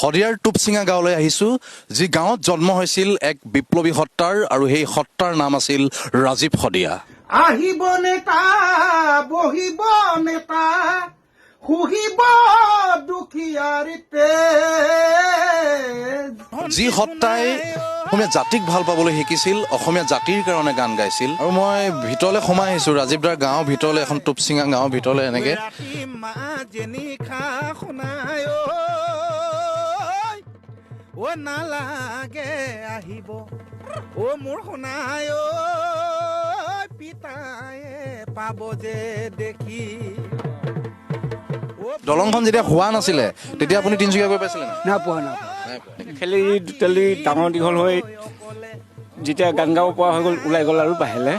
শদিয়াৰ টুপচিঙা গাঁৱলৈ আহিছোঁ, যি গাঁৱত জন্ম হৈছিল এক বিপ্লৱী সত্তাৰ, আৰু সেই সত্তাৰ নাম আছিল ৰাজীৱ শদিয়া। আহিব নেতা, বহিব নেতা, শুহিব দুখীয়াৰ তেজ। যি সত্তাই অসমীয়া জাতিক ভাল পাবলৈ শিকিছিল, অসমীয়া জাতিৰ কাৰণে গান গাইছিল। আৰু মই ভিতৰলৈ সোমাই আহিছোঁ, ৰাজীৱ দাৰ গাঁৱৰ ভিতৰলৈ, এখন টুপচিঙা গাঁৱৰ ভিতৰলৈ এনেকে। অ নালাগে আহিব, অ মোৰ সোণাই পিতায়ে পাব যে দেখি। দলংখন যেতিয়া হোৱা নাছিলে তেতিয়া আপুনি তিনিচুকীয়া গৈ পাইছিলে? নাপোৱা খেলি দুটালি ডাঙৰ দীঘল হৈ যেতিয়া গান গাব পৰা হৈ গ'ল, ওলাই গ'ল আৰু বাহিৰলৈ।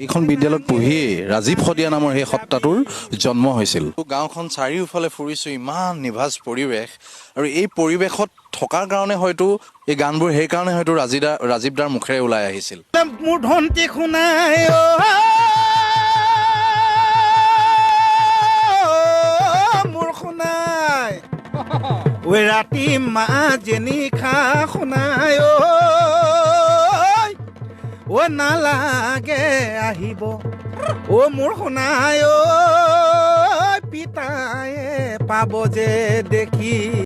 এইখন বিদ্যালয়ত পঢ়িয়েই ৰাজীৱ শদিয়া নামৰ সেই সত্তাটোৰ জন্ম হৈছিল। গাঁওখন চাৰিওফালে ফুৰিছোঁ, ইমান নিভাঁজ পৰিৱেশ, আৰু এই পৰিৱেশত থকাৰ কাৰণে হয়তো এই গানবোৰ সেইকাৰণে হয়তো ৰাজীৱ দাৰ মুখেৰে ওলাই আহিছিল। মোৰ ধন্তি শুনাই মোৰ শুনাই ঐ ৰাতি মাজনী খা শুনাই অ নালাগে আহিব, অ মোৰ শুনাই পিতায়ে পাব যে দেখি।